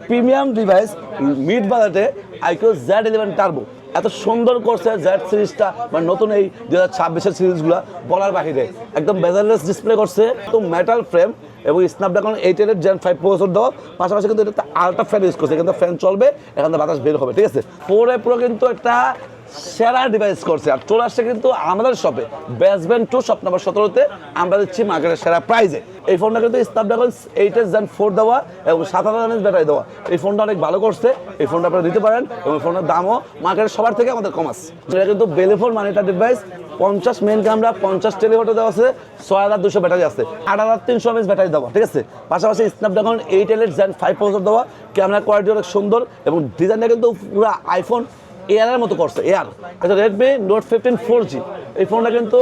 Premium device mid বাজেটে IQ Z11 turbo এত সুন্দর করছে জেড সিরিজটা বা নতুন এই 2026-এর সিরিজগুলো বলার বাহিরে একদম বেজারলেস ডিসপ্লে করছে তো মেটাল ফ্রেম এবং স্ন্যাপড্রাগন 8 Gen 5 প্রসেসর দেওয়া পাশাপাশি কিন্তু এটা আলট্রা ফ্যান ইউজ করছে এখানে ফ্যান চলবে এখানে বাতাস বের হবে ঠিক আছে পুরো কিন্তু একটা সেরা ডিভাইস করছে আর চলে আসছে কিন্তু আমাদের শপে বেসমেন্ট 2 শপ নাম্বার 17-তে আমরা দিচ্ছি মার্কেটের সেরা প্রাইজে এই ফোনটা কিন্তু স্ন্যাপড্রাগন 8 Gen 4 দেওয়া এবং 7000 mAh ব্যাটারি দেওয়া এই ফোনটা অনেক ভালো করছে এই ফোনটা আপনারা দিতে পারেন এবং ফোনের দামও মার্কেটের সবার থেকে আমাদের কম আছে যেটা কিন্তু বেলিফোন মানে এটা ডিভাইস 50 মেইন ক্যামেরা 50 টেলিফটো দেওয়া আছে 6200 ব্যাটারি আছে 8300 mAh ব্যাটারি দেওয়া ঠিক আছে পাশাপাশি স্ন্যাপড্রাগন 8 Gen 5 প্রসেসর দেওয়া ক্যামেরা কোয়ালিটি অনেক সুন্দর এবং ডিজাইনটা কিন্তু পুরো আইফোন এয়ারের মতো করছে এয়ার এটা রেডমি নোট 15 4G এই ফোনটা কিন্তু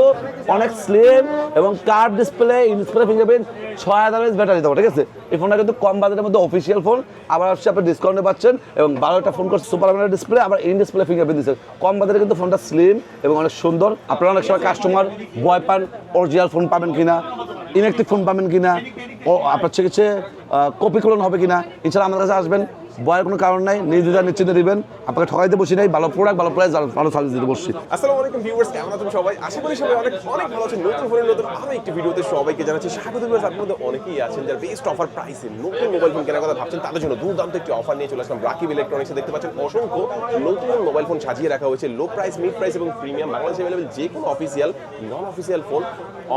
অনেক স্লিম এবং curve display in-display fingerprint 6000 mAh battery দেওয়া ঠিক আছে এই ফোনটা কিন্তু কম বাজেটের মধ্যে অফিসিয়াল ফোন আবার হচ্ছে আপনি ডিসকাউন্টে পাচ্ছেন এবং 12টা ফোন করছে সুপার অ্যামোলেড ডিসপ্লে আবার ইন ডিসপ্লে ফিঙ্গারপ্রিন্ট দিচ্ছে কম বাজেটে কিন্তু ফোনটা স্লিম এবং অনেক সুন্দর আপনারা অনেক সময় কাস্টমার ভয় পান অরিজিনাল ফোন পাবেন কিনা ইনেকটিভ ফোন পাবেন কিনা ও আপনার হচ্ছে কপি ক্লোন হবে কিনা ইনশাআল্লাহ আমাদের কাছে আসবেন ভয়ের কোনো কারণ নাই নির্দ্বিধায় নিশ্চিন্তে দিবেন আপনাকে ঠকাইতে বসি নাই ভালো প্রোডাক্ট ভালো প্রাইস ভালো সার্ভিস দিতে বসছি আসসালামু আলাইকুম ভিউয়ার্স কেমন আছেন সবাই আশা করি সবাই অনেক ভালো আছেন নতুন ফোনের নতুন আরো একটি ভিডিওতে সবাইকে জানাচ্ছি স্বাগত ভিউয়ার্স আপনাদের অনেকেই আছেন যারা বেস্ট অফার প্রাইসে নতুন মোবাইল ফোন কেনার কথা ভাবছেন তাদের জন্য দুর্দান্ত একটি অফার নিয়ে চলে আসলাম রাকিব ইলেকট্রনিক্সে দেখতে পাচ্ছেন অসংখ্য নতুন মোবাইল ফোন সাজিয়ে রাখা হয়েছে লো প্রাইস মিড প্রাইস এবং প্রিমিয়াম বাংলাদেশে অ্যাভেলেবল যে কোনো অফিসিয়াল নন অফিসিয়াল ফোন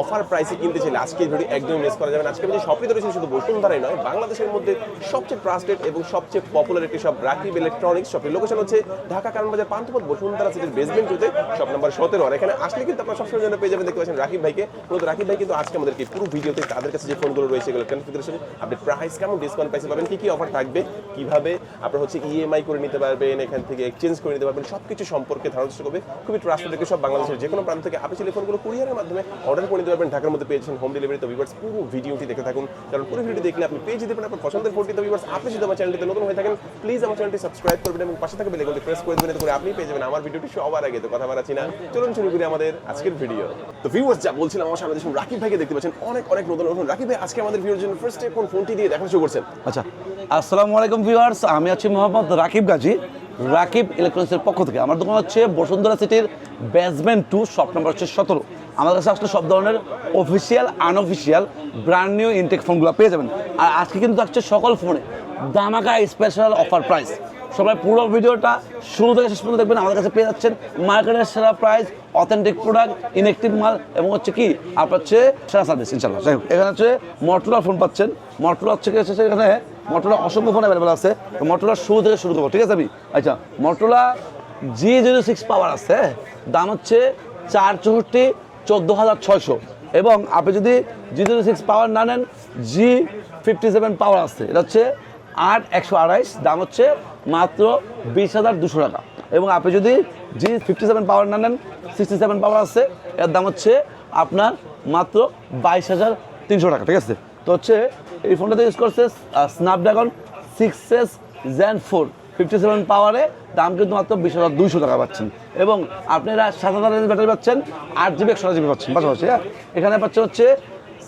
অফার প্রাইসে কিনতে চাইলে আজকের ভিডিও একদম মিস করা যাবে না আজকে আমি যে শপে ধরেছি শুধু বসুন্ধরাই নয় বাংলাদেশের মধ্যে সবচেয়ে ট্রাস্টেড এবং সবচেয়ে পপুলার একটি শপ রাকিব ইলেকট্রনিক্স শপের লোকেশন হচ্ছে ঢাকা কারণবাজার পান্থপথ বসুন্ধরা সিটির বেসমেন্ট 2-তে শপ নাম্বার 17 আর এখানে আসলে কিন্তু আপনারা সবসময় জন্য পেয়ে যাবেন দেখতে পাচ্ছেন রাকিব ভাইকে মূলত রাকিব ভাই কিন্তু আজকে আমাদেরকে পুরো ভিডিওতে তাদের কাছে যে ফোনগুলো রয়েছে এগুলো কনফিগারেশন আপনি প্রাইস কেমন ডিসকাউন্ট পাইতে পাবেন কি কি অফার থাকবে কিভাবে আপনারা হচ্ছে ইএমআই করে নিতে পারবেন এখান থেকে এক্সচেঞ্জ করে নিতে পারবেন সবকিছু সম্পর্কে ধারণা চেষ্টা করবে খুবই ট্রাস্টেড একটি সব বাংলাদেশের যে কোনো প্রান্ত থেকে আপনি চাইলে ফোনগুলো কুরিয়ারের মাধ্যমে অর্ডার করে নিতে পারবেন ঢাকার মধ্যে পেয়েছেন হোম ডেলিভারি তো ভিউয়ার্স পুরো ভিডিওটি দেখে থাকুন কারণ পুরো ভিডিও দেখলে আপনি পেয়ে যেতে পারেন আপনার পছন্দের ফোনটি তো ভিউয়ার্স আপনি যদি আমার চ্যানেলটিতে নতুন হয়ে থাকেন প্লিজ আমার চ্যানেলটি সাবস্ক্রাইব করবেন এবং পাশে থাকা বেল আইকনটি প্রেস করে দেবেন করে আপনি পেয়ে যাবেন আমার ভিডিওটি সবার আগে তো কথা বাড়াচ্ছি না চলুন শুরু করি আমাদের আজকের ভিডিও তো ভিউয়ার্স যা বলছিলাম আমার সামনে দেখুন রাকিব ভাইকে দেখতে পাচ্ছেন অনেক নতুন রাকিব ভাই আজকে আমাদের ভিডিওর জন্য ফার্স্ট কোন ফোনটি দিয়ে দেখানো শুরু করছেন আচ্ছা আসসালামু আলাইকুম ভিউয়ার্স আমি আছি মোহাম্মদ রাকিব গাজী রাকিব ইলেকট্রনিক্সের পক্ষ থেকে আমার দোকান হচ্ছে বসুন্ধরা সিটির বেসমেন্ট 2 শপ নাম্বার হচ্ছে 17 আমাদের কাছে আসলে সব ধরনের official unofficial brand new intact ফোনগুলো পেয়ে যাবেন আর আজকে কিন্তু থাকছে সকল ফোনে দামাকা স্পেশাল অফার প্রাইস সবাই পুরো ভিডিওটা শুরু থেকে শেষ পর্যন্ত দেখবেন আমাদের কাছে পেয়ে যাচ্ছেন মার্কেটের সেরা প্রাইস অথেন্টিক প্রোডাক্ট ইনেকটিভ মাল এবং হচ্ছে কি আপনার হচ্ছে সেরা সার্ভিস ইনশাল্লাহ যাই হোক এখানে হচ্ছে মটোরোলা ফোন পাচ্ছেন মটোরোলা হচ্ছে কি হচ্ছে এখানে মটোরোলা অসংখ্য ফোন অ্যাভেলেবেল আছে তো মটোরোলা শুরু থেকে শুরু করবো ঠিক আছে আমি আচ্ছা মটোরোলা G06 পাওয়ার আছে দাম হচ্ছে 464,14,600 এবং আপনি যদি G06 পাওয়ার না নেন G57 পাওয়ার আছে এটা হচ্ছে 8128 দাম হচ্ছে মাত্র 20,200 টাকা এবং আপনি যদি G57 পাওয়ার না নেন 67 পাওয়ার আছে এর দাম হচ্ছে আপনার মাত্র 22,300 টাকা ঠিক আছে তো হচ্ছে এই ফোনটাতে ইউজ করছে স্ন্যাপড্রাগন 6S Gen 4 57 পাওয়ারে দাম কিন্তু মাত্র 20,200 টাকা পাচ্ছেন এবং আপনারা 7000 mAh ব্যাটারি পাচ্ছেন 8GB 128GB পাচ্ছেন পাশাপাশি এখানে পাচ্ছেন হচ্ছে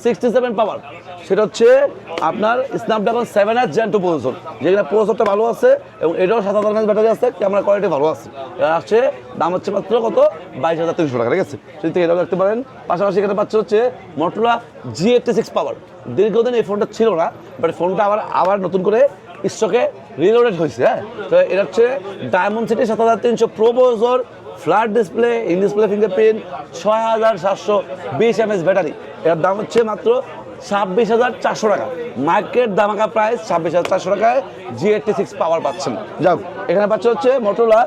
67 পাওয়ার সেটা হচ্ছে আপনার স্ন্যাপড্রাগন 7S Gen 2 প্রসেসর যেখানে প্রসেসরটা ভালো আছে এবং এটাও 7000 mAh ব্যাটারি আছে ক্যামেরা কোয়ালিটি ভালো আছে এটা আসছে দাম হচ্ছে মাত্র কত 22,300 টাকা ঠিক আছে সেটা এটাও দেখতে পারেন পাশাপাশি এখানে পাচ্ছেন হচ্ছে মটোরোলা G86 পাওয়ার দীর্ঘদিন এই ফোনটা ছিল না বাট ফোনটা আবার নতুন করে স্টকে রিলোডেড হয়েছে হ্যাঁ তো এটা হচ্ছে diamond city 7300 pro processor flat display in display fingerprint 6720 mAh battery এর দাম হচ্ছে মাত্র 26,400 টাকা মার্কেট দামাকা প্রাইস 26,400 টাকায় G86 পাওয়ার পাচ্ছেন যাও এখানে পাচ্ছে হচ্ছে মটোরোলা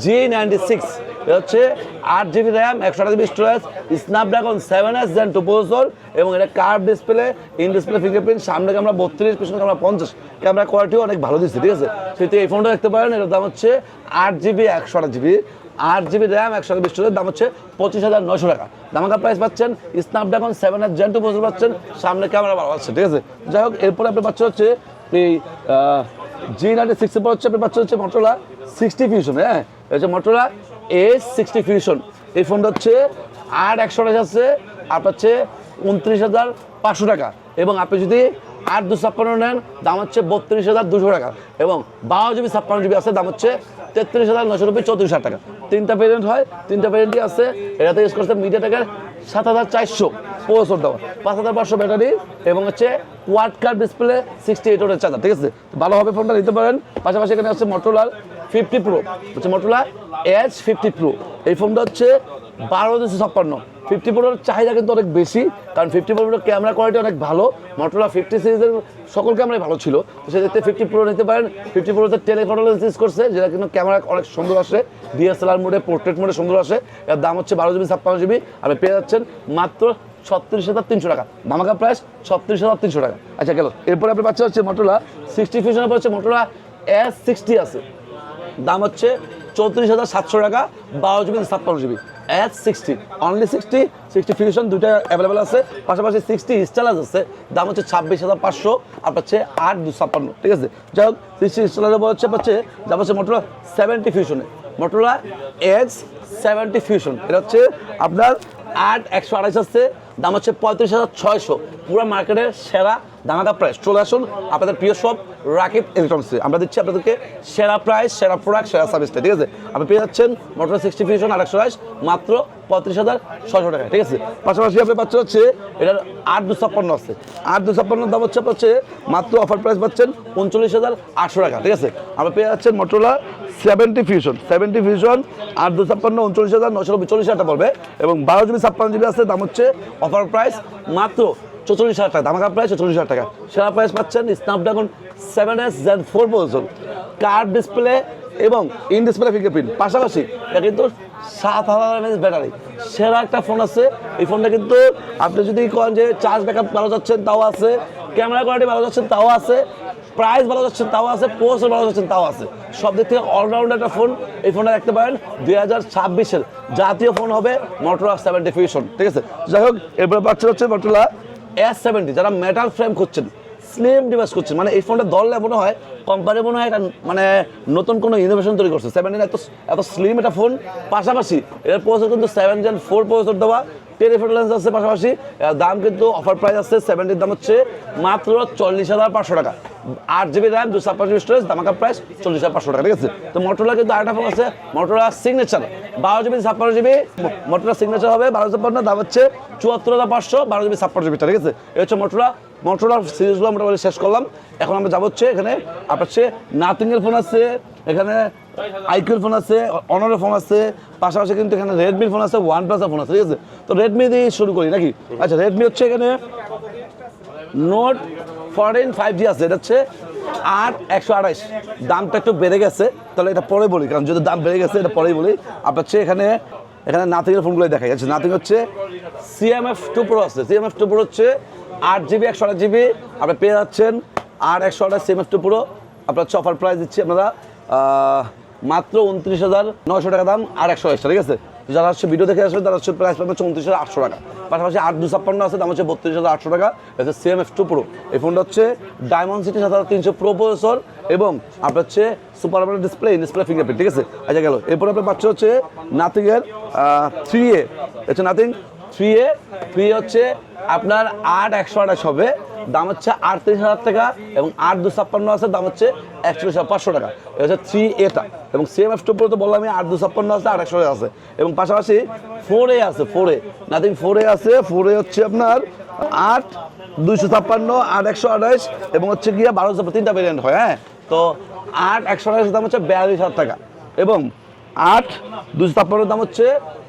G96 এটা হচ্ছে 8GB RAM 128GB storage Snapdragon 7S Gen 2 processor এবং এটা curve display in display fingerprint সামনে ক্যামেরা 32 পিছনে ক্যামেরা 50 ক্যামেরা কোয়ালিটিও অনেক ভালো দিচ্ছে ঠিক আছে সেটা এই ফোনটা দেখতে পারেন এটার দাম হচ্ছে 8GB 128GB 8GB RAM 128GB storage দাম হচ্ছে 25,900 টাকা দামাকা প্রাইস পাচ্ছেন স্ন্যাপড্রাগন 7S Gen 2 প্রসেসর পাচ্ছেন সামনে ক্যামেরা ভালো আছে ঠিক আছে যাই হোক এরপরে আপনি পাচ্ছেন হচ্ছে এই G96 এর পর হচ্ছে আপনি পাচ্ছেন হচ্ছে মটোরোলা 60 ফিউশন হ্যাঁ হচ্ছে মটোরোলা A60 ফিউশন এই ফোনটা হচ্ছে 8128 আছে আপনার হচ্ছে 29,500 টাকা এবং আপনি যদি 8/256 নেন দাম হচ্ছে 32,200 টাকা, এবং 12GB 56GB আছে দাম হচ্ছে 33,990 34,000 টাকা। তিনটা ভেরিয়েন্ট হয়, তিনটা ভেরিয়েন্টই আছে। এটাতে ইউজ করছে মিডিয়াটেকের 7400 প্রসেসর দেওয়া, 5500 ব্যাটারি, এবং হচ্ছে কোয়াড কার ডিসপ্লে, 68 ওয়াটের চার্জার। ঠিক আছে, ভালোভাবে ফোনটা নিতে পারেন। পাশাপাশি এখানে আছে মোটরোলার 50 প্রো, হচ্ছে মোটরোলা এজ 50 প্রো। এই ফোনটা হচ্ছে 12,256। 50 প্রোর চাহিদা কিন্তু অনেক বেশি, কারণ 50 প্রোর ক্যামেরা কোয়ালিটি অনেক ভালো। মোটরোলা 50 সিরিজের সকল ক্যামেরাই ভালো ছিল, তো সেক্ষেত্রে 50 প্রো নিতে পারেন। 50 প্রোতে টেলিফটো লেন্স ইউজ করছে, যেটা কিন্তু ক্যামেরা অনেক সুন্দর আসে, ডিএসএলআর মোডে, পোর্ট্রেট মোডে সুন্দর আসে। এর দাম হচ্ছে 12GB 56GB। আপনি পেয়ে যাচ্ছেন মাত্র 36,300 টাকা, ধামাকা প্রাইস 36,300 টাকা। আচ্ছা গেল, এরপরে আপনি পাচ্ছেন হচ্ছে মোটরোলা 60 ফিউশনের পর হচ্ছে মোটরোলা S60 আছে, দাম হচ্ছে 34,700 টাকা, 12GB 56GB। S60 only 60 fusion দুইটা অ্যাভেলেবেল আছে, পাশাপাশি 60 স্টাইলাস আছে, দাম হচ্ছে 26,500, আপনার হচ্ছে 8/256। ঠিক আছে, যাই হোক 60 স্টাইলাসের পর হচ্ছে দাম হচ্ছে মোটরোলা 70 ফিউশনে, মোটরোলা X70 ফিউশন। এটা হচ্ছে আপনার 8/128 আছে, দাম হচ্ছে 35,600, পুরো মার্কেটের সেরা ধামাকা প্রাইস। চলে আসুন আপনাদের প্রিয় শপ রাকিব ইলেকট্রনিক্সে, আমরা দিচ্ছি আপনাদেরকে সেরা প্রাইস, সেরা প্রোডাক্ট, সেরা সার্ভিসটা। ঠিক আছে, আপনি পেয়ে যাচ্ছেন মোটরোলা 60 ফিউশন 8/128 মাত্র 35,600 টাকা। ঠিক আছে, পাশাপাশি আপনি পাচ্ছেন হচ্ছে এটার 8/256 আছে, 8/256 দাম হচ্ছে মাত্র অফার প্রাইস পাচ্ছেন 39,800 টাকা। ঠিক আছে, আপনি পেয়ে যাচ্ছেন মোটরোলা 70 ফিউশন 8/256 39,990 40,000 টাকা পড়বে, এবং 12GB 56GB আছে, দাম হচ্ছে অফার প্রাইস মাত্র 44,000 টাকা, ধামাকা প্রাইস 44,000 টাকা। সেরা প্রাইস পাচ্ছেন Snapdragon 7S Gen 4 processor, curve display এবং ইন ডিসপ্লে ফিঙ্গারপ্রিন্ট, পাশাপাশি এটা কিন্তু 7,000 mAh ব্যাটারি। সেরা একটা ফোন আছে এই ফোনটা, কিন্তু আপনি যদি করেন যে চার্জ ব্যাকআপ ভালো যাচ্ছেন তাও আছে, ক্যামেরা কোয়ালিটি ভালো যাচ্ছেন তাও আছে, প্রাইস ভালো যাচ্ছেন তাও আছে, প্রসেসর ভালো যাচ্ছেন তাও আছে, সব দিক থেকে অলরাউন্ড একটা ফোন। এই ফোনটা দেখতে পারেন 2026-এর জাতীয় ফোন হবে মোটরোলা 70 ফিউশন। ঠিক আছে, যাই হোক এরপরে পাচ্ছেন হচ্ছে মোটরোলা S70, যারা মেটাল ফ্রেম খুঁজছেন, স্লিম ডিভাইস করছেন, মানে এই ফোনটা ধরলে মনে হয় কোম্পানি মনে হয় এটা মানে নতুন কোনো ইনোভেশন তৈরি করছে। 70 এত স্লিম একটা ফোন, পাশাপাশি এর প্রসেসর কিন্তু 7 Gen 4 প্রসেসর দেওয়া, টেলিফটো লেন্স আছে, পাশাপাশি দাম কিন্তু অফার প্রাইস আছে 70 দাম হচ্ছে মাত্র 40,500 টাকা, 8GB র্যাম 256GB স্টোরেজ, ধামাকা প্রাইস 40,500 টাকা। ঠিক আছে, তো মোটরোলা কিন্তু আরেকটা ফোন আছে Motorola signature 12GB 56GB, Motorola signature হবে 12,500, দাম হচ্ছে 74,500, 12GB 56GB। ঠিক আছে, এই হচ্ছে মোটরোলার সিরিজগুলো মোটামুটি শেষ করলাম। এখন আমরা যাবো হচ্ছে এখানে আপনার হচ্ছে নাথিংয়ের ফোন আছে, এখানে আইকিউর ফোন আছে, অনারের ফোন আছে, পাশাপাশি কিন্তু এখানে রেডমির ফোন আছে, ওয়ানপ্লাসের ফোন আছে। ঠিক আছে, তো রেডমি দিয়ে শুরু করি নাকি? আচ্ছা, রেডমি হচ্ছে এখানে নোট 14 5G আছে, এটা হচ্ছে 8/128, দামটা একটু বেড়ে গেছে, তাহলে এটা পরে বলি, কারণ যদি দাম বেড়ে গেছে এটা পরেই বলি। আপনার হচ্ছে এখানে নাথিংয়ের ফোনগুলো দেখা যাচ্ছে। নাথিং হচ্ছে CMF2 Pro আছে, CMF2 Pro হচ্ছে 8GB 128GB, আপনি পেয়ে যাচ্ছেন 8/128 CMF2 Pro। আপনার হচ্ছে অফার প্রাইস দিচ্ছি আপনারা মাত্র 29,900 টাকা দাম, 8/128। ঠিক আছে, যারা হচ্ছে ভিডিও দেখে আসবে তারা হচ্ছে প্রাইস পাবে 29,800 টাকা। পাশাপাশি 8/256 আছে, দাম হচ্ছে 32,800 টাকা, এটা CMF2 Pro। এই ফোনটা হচ্ছে ডায়মন্ড সিটি 7300 প্রো প্রসেসর, এবং আপনার হচ্ছে super AMOLED display, display fingerprint. ঠিক আছে, আচ্ছা গেল, এরপর আপনার পাচ্ছে হচ্ছে নাথিংয়ের 3A, হচ্ছে নাথিং 3A হচ্ছে আপনার 8/128 হবে, দাম হচ্ছে 38,000 টাকা, এবং 8/256 আছে, দাম হচ্ছে 41,500 টাকা। এটা হচ্ছে 3A এবং CMF2 Pro তো বললাম আমি 8/256 আছে, 8/128 আছে, এবং পাশাপাশি 4A আছে, 4A নাথিং 4A আছে। 4A হচ্ছে আপনার 8/256, 8/128 এবং হচ্ছে গিয়ে 12,000, তিনটা ভেরিয়েন্ট হয়। হ্যাঁ, তো 8/128 দাম হচ্ছে 42,000 টাকা, এবং 8/256 দাম হচ্ছে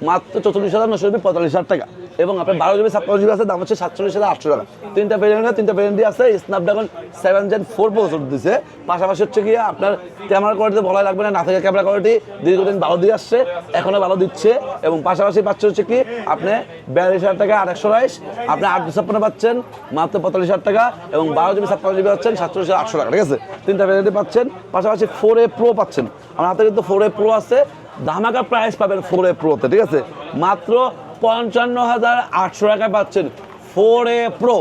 মাত্র 44,990 45,000 টাকা, এবং আপনার 12GB 56GB আছে, দাম হচ্ছে 47,800 টাকা। তিনটা ভেরিয়েন্ট আছে, স্ন্যাপড্রাগন 7 Gen 4 প্রসেসর দিচ্ছে, পাশাপাশি হচ্ছে গিয়ে আপনার ক্যামেরা কোয়ালিটি বলা লাগবে না, থেকে ক্যামেরা কোয়ালিটি দীর্ঘদিন ভালো দিয়ে আসছে, এখনও ভালো দিচ্ছে, এবং পাশাপাশি পাচ্ছে হচ্ছে কি আপনি 42,000 টাকা 8/128, আপনি 8/256 পাচ্ছেন মাত্র 45,000 টাকা, এবং 12GB 56GB পাচ্ছেন 47,800 টাকা। ঠিক আছে, তিনটা ভেরিয়েন্টে পাচ্ছেন, পাশাপাশি 4A Pro পাচ্ছেন। আমার হাতে কিন্তু 4A Pro আছে, ধামাকা প্রাইস পাবেন 4A Proতে। ঠিক আছে, মাত্র 55,800 টাকায় পাচ্ছেন 4A Pro।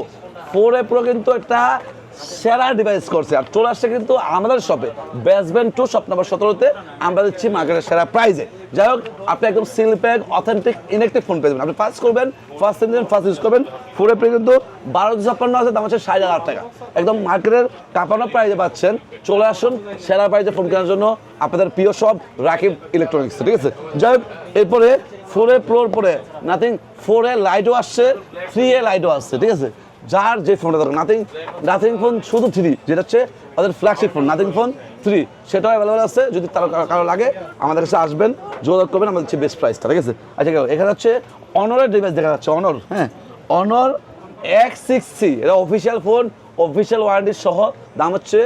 4A Pro কিন্তু একটা সেরা ডিভাইস করছে আর চলে আসছে কিন্তু আমাদের শপে বেসমেন্ট 2 শপ নাম্বার 17-তে আমরা দিচ্ছি মার্কেটের সেরা প্রাইজে। যাই হোক, আপনি একদম seal pack authentic inactive phone পেয়ে যাবেন। আপনি ফার্স্ট করবেন, ফার্স্ট ইউজ করবেন, ফোরে পেয়ে কিন্তু 1256 আছে, দাম হচ্ছে 60,000 টাকা। একদম মার্কেটের কাঁপানো প্রাইজে পাচ্ছেন। চলে আসুন সেরা প্রাইজে ফোন কেনার জন্য আপনাদের প্রিয় শপ রাকিব ইলেকট্রনিক্স, ঠিক আছে। যাই হোক, এরপরে 4A প্রোর পরে নাথিং 4A লাইটও আসছে, 3A লাইটও আসছে, ঠিক আছে। যার যে ফোনটা দরকার, নাথিং ফোন শুধু 3, যেটা হচ্ছে ওদের ফ্ল্যাগশিপ ফোন নাথিং ফোন 3, সেটাও অ্যাভেলেবল আছে। যদি তার কারো লাগে আমাদের কাছে আসবেন, যোগাযোগ করবেন, আমাদের হচ্ছে বেস্ট প্রাইসটা, ঠিক আছে। আচ্ছা, এখানে হচ্ছে অনরের ডিভাইস দেখা যাচ্ছে, অনর, হ্যাঁ, অনর X6C, এটা অফিসিয়াল ফোন, অফিসিয়াল ওয়ারেন্টি সহ, দাম হচ্ছে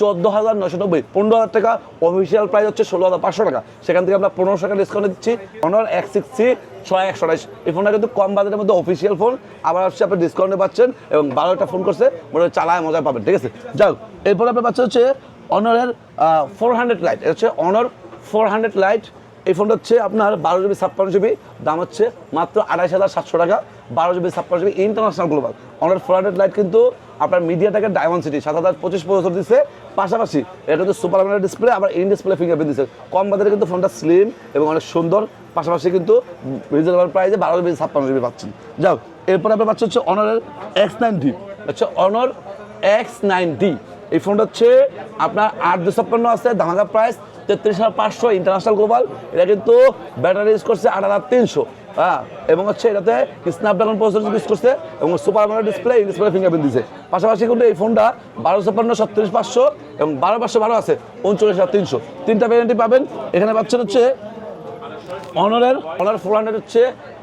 14,990, 15,000 টাকা। অফিসিয়াল প্রাইস হচ্ছে 16,500 টাকা, সেখান থেকে আমরা 1500 টাকা ডিসকাউন্ট দিচ্ছি। অনর X6C 6128, এই ফোনটা কিন্তু কম বাজেটের মধ্যে অফিসিয়াল ফোন, আবার হচ্ছে আপনি ডিসকাউন্টে পাচ্ছেন এবং 12টা ফোন করছে মনে হয় চালায় মজা পাবেন, ঠিক আছে। যাই হোক, এরপরে আপনি পাচ্ছেন হচ্ছে অনরের 400 লাইট, এটা হচ্ছে অনর 400 লাইট। এই ফোনটা হচ্ছে আপনার 12GB 56GB, দাম হচ্ছে মাত্র 28,700 টাকা। 12GB 56GB international global. অনর 400 লাইট কিন্তু আপনার মিডিয়াটেকের ডায়মন্ডসিটি 7025 প্রসেসর দিচ্ছে, পাশাপাশি এটা হচ্ছে সুপার AMOLED ডিসপ্লে, আবার ইন ডিসপ্লে ফিঙ্গারপ্রিন্ট দিচ্ছে। কম বাজারে কিন্তু ফোনটা স্লিম এবং অনেক সুন্দর, পাশাপাশি কিন্তু রিজনেবল প্রাইসে 12GB 56GB পাচ্ছেন। যাও, এরপরে আপনার পাচ্ছেন হচ্ছে অনরের X9D, হচ্ছে অনর X9D। এই ফোনটা হচ্ছে আপনার 8,256 আছে, ধামাকা প্রাইস 33,500 ইন্টারন্যাশনাল গ্লোবাল। এটা কিন্তু ব্যাটারি ইউজ করছে 8,300, হ্যাঁ, এবং হচ্ছে এটাতে স্ন্যাপড্রাগন প্রসেসর ইউজ করছে এবং super AMOLED display, display fingerprint দিচ্ছে। পাশাপাশি কিন্তু এই ফোনটা 1256, 37,500 এবং 12,512 আছে, 39,300, তিনটা ভ্যারিয়েন্টই পাবেন। এখানে পাচ্ছেন হচ্ছে অনর 400 হচ্ছে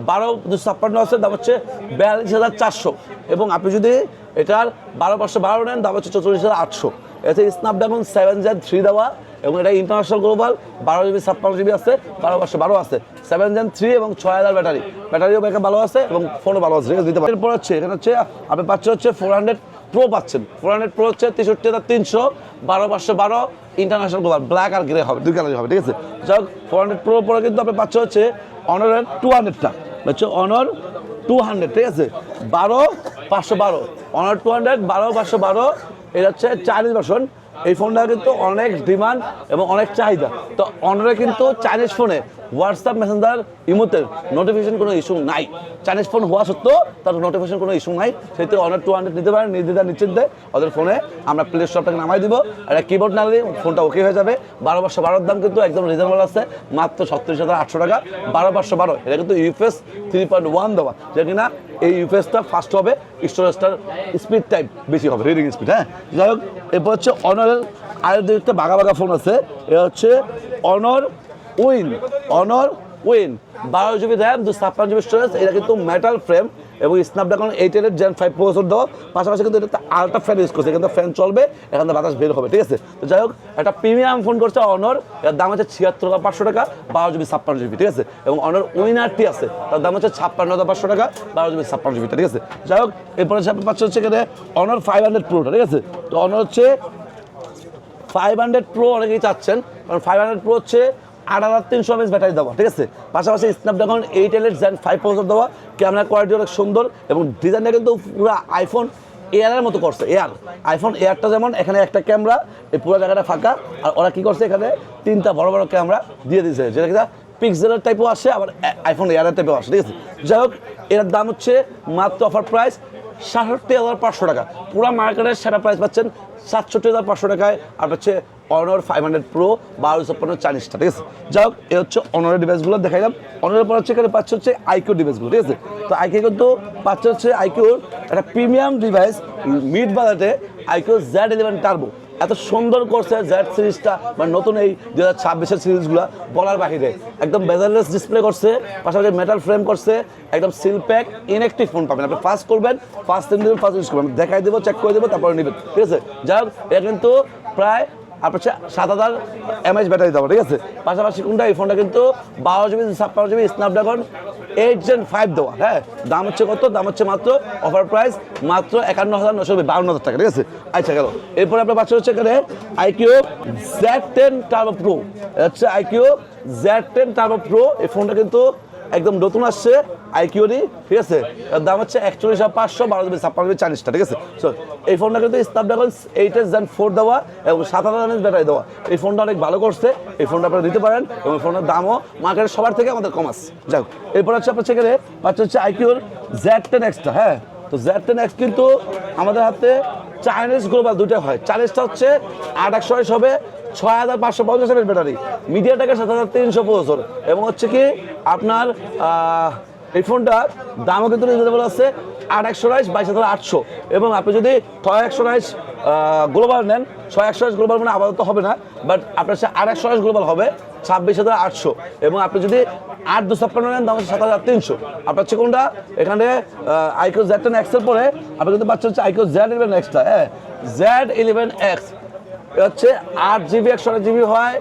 12,256 আছে, দাম হচ্ছে 42,400 এবং আপনি যদি এটার 12,512 নেন, দাম হচ্ছে 44,800। এতে স্ন্যাপড্রাগন 7 Gen 3 দেওয়া এবং এটা ইন্টারন্যাশনাল গ্লোবাল, 12GB 56GB আছে, 12,512 আছে, 7 Gen 3 এবং 6000 ব্যাটারিও ব্যাকআপ ভালো আছে এবং ফোনও ভালো আছে, দিতে পারেন। এরপর হচ্ছে এখানে হচ্ছে আপনি পাচ্ছেন হচ্ছে 400 প্রো পাচ্ছেন। 400 প্রো হচ্ছে 63,300, 12,512 ইন্টারন্যাশনাল গ্লোবাল, ব্ল্যাক আর গ্রে হবে, দুই কালারই হবে, ঠিক আছে। যাই হোক, 400 প্রো পরে কিন্তু আপনি পাচ্ছেন হচ্ছে অনরের 200টা, হচ্ছে অনর 200, ঠিক আছে, 12,512 অনর 200, 12,512। এটা হচ্ছে চাইনিজ ভার্সন। এই ফোনটা কিন্তু অনেক ডিমান্ড এবং অনেক চাহিদা। তো অনরে কিন্তু চাইনিজ ফোনে হোয়াটসঅ্যাপ, মেসেঞ্জার, ইমোতে নোটিফিকেশন কোনো ইস্যু নাই। চাইনিজ ফোন হওয়া সত্ত্বেও তার নোটিফিকেশন কোনো ইস্যু নাই। সেক্ষেত্রে অনর 200 নিতে পারেন নির্দ্বিধা নিশ্চিন্তে। ওদের ফোনে আমরা প্লে স্টোরটাকে নামাই দিব, একটা কিবোর্ড না দিলে ফোনটা ওকে হয়ে যাবে। 12,512 দাম কিন্তু একদম রিজনেবল আছে, মাত্র 37,800 টাকা। 12,512 এটা কিন্তু ইউএফএস 3.1 দেওয়া, যেটা কিনা এই ইউএফএসটা ফাস্ট হবে, স্টোরেজটার স্পিড টাইপ বেশি হবে, রিডিং স্পিড, হ্যাঁ। যাই হোক, এরপর হচ্ছে অনরের আরেক দুইটা বাঘা ফোন আছে। এটা হচ্ছে অনর উইন, অনর win 12GB RAM, 256GB storage. এটা কিন্তু মেটাল ফ্রেম এবং স্ন্যাপড্রাগন 8 Gen 5 প্রসেসর দেওয়া, পাশাপাশি কিন্তু এটা আলট্রা ফ্যান ইউজ করছে, এখানে ফ্যান চলবে, এখান থেকে বাতাস বের হবে, ঠিক আছে। তো যাই হোক, একটা প্রিমিয়াম ফোন করছে অনর, এর দাম হচ্ছে 76,500 টাকা, 12GB 56GB, ঠিক আছে। এবং অনর উইনারটি আছে, তার দাম হচ্ছে 56,500 টাকা, 12GB 56GB, ঠিক আছে। যাই হোক, এরপরে আপনি পাচ্ছেন হচ্ছে এখানে অনর 500 প্রোটা, ঠিক আছে। তো অনর হচ্ছে 500 প্রো অনেকেই চাচ্ছেন, কারণ 500 প্রো হচ্ছে 8,300 mAh ব্যাটারি দেওয়া, ঠিক আছে। পাশাপাশি স্ন্যাপড্রাগন 8 Gen 5 প্রসেসর দেওয়া, ক্যামেরা কোয়ালিটি অনেক সুন্দর এবং ডিজাইনটা কিন্তু পুরো আইফোন এয়ারের মতো করছে। আইফোন এয়ারটা যেমন এখানে একটা ক্যামেরা, এই পুরো জায়গাটা ফাঁকা, আর ওরা কি করছে এখানে 3টা বড় বড় ক্যামেরা দিয়ে দিয়েছে, যেটা কিনা পিক্সেলের টাইপও আসে, আবার আইফোন এয়ারের টাইপও আসে, ঠিক আছে। যাই হোক, এর দাম হচ্ছে মাত্র অফার প্রাইস 67,500 টাকা। পুরো মার্কেটের সেরা প্রাইস পাচ্ছেন 67,500 টাকায়। আর হচ্ছে অনর 500 প্রো 1256 চাইনিজটা, ঠিক আছে। যাই হোক, এ হচ্ছে অনরের ডিভাইসগুলো দেখাইলাম। অনরের পর হচ্ছে এখানে পাচ্ছে হচ্ছে আইকিউ ডিভাইসগুলো, ঠিক আছে। তো আইকিউ কিন্তু পাচ্ছে হচ্ছে আইকিউর একটা প্রিমিয়াম ডিভাইস, মিড বাজেটে আইকিউ Z11 টার্বো। এত সুন্দর করছে জেড সিরিজটা, মানে নতুন এই 2026-এর সিরিজগুলো বলার বাহিরে। একদম বেজারলেস ডিসপ্লে করছে, পাশাপাশি মেটাল ফ্রেম করছে, একদম সিল প্যাক ইনঅ্যাক্টিভ ফোন পাবেন। আপনি ফার্স্ট করবেন, ফার্স্ট ইউজ করবেন, দেখাই দেবো, চেক করে দেবো, তারপরে নেবেন, ঠিক আছে। যাই হোক, এটা কিন্তু প্রায় আপনার হচ্ছে 7,000 mAh ব্যাটারি দেবো, ঠিক আছে। পাশাপাশি কোনটা এই ফোনটা কিন্তু 12GB 56GB স্ন্যাপড্রাগন 8 Gen 5 দেওয়া, হ্যাঁ। দাম হচ্ছে কত? দাম হচ্ছে মাত্র অফার প্রাইস মাত্র 51,990, 52,000 টাকা, ঠিক আছে। আচ্ছা, গেল। এরপরে আপনার পাচ্ছে হচ্ছে এখানে আইকিউ Z10 টার্বো প্রো, হচ্ছে আইকিউ Z10 টার্বো প্রো। এই ফোনটা কিন্তু একদম নতুন আসছে আইকিউরি, ঠিক আছে, এর দাম হচ্ছে 41,500, 12 56 চাইনিজটা, ঠিক আছে। সো এই ফোনটা কিন্তু স্ন্যাপড্রাগন 8s Gen 4 দেওয়া এবং 7000 mAh ব্যাটারি দেওয়া। এই ফোনটা অনেক ভালো করছে, এই ফোনটা আপনারা দিতে পারেন এবং ফোনের দামও মার্কেটের সবার থেকে আমাদের কম আছে। যাই হোক, এরপর হচ্ছে আপনার সেখানে পাচ্ছে হচ্ছে আইকিউর Z10 X-টা। হ্যাঁ, তো Z10 X কিন্তু আমাদের হাতে চাইনিজ গ্লোবাল দুটো হয়। চাইনিজটা হচ্ছে 8128 হবে, 6550 mAh ব্যাটারি, মিডিয়াটেকের 7300 প্রসেসর এবং হচ্ছে কি আপনার এই ফোনটার দামও কিন্তু রিজনেবল আছে, 8128 22,800। এবং আপনি যদি 6128 গ্লোবাল নেন, 6128 গ্লোবাল মানে আপাতত হবে না, বাট আপনার সে 8128 গ্লোবাল হবে 26,800। এবং আপনি যদি 8256 নেন, দাম হচ্ছে 7,300। আপনার হচ্ছে কোনটা এখানে আইকিউ Z10 X এর পরে আপনি কিন্তু পাচ্ছেন হচ্ছে আইকিউ Z11 X-টা। হ্যাঁ, Z11 X হচ্ছে 8GB 128GB হয়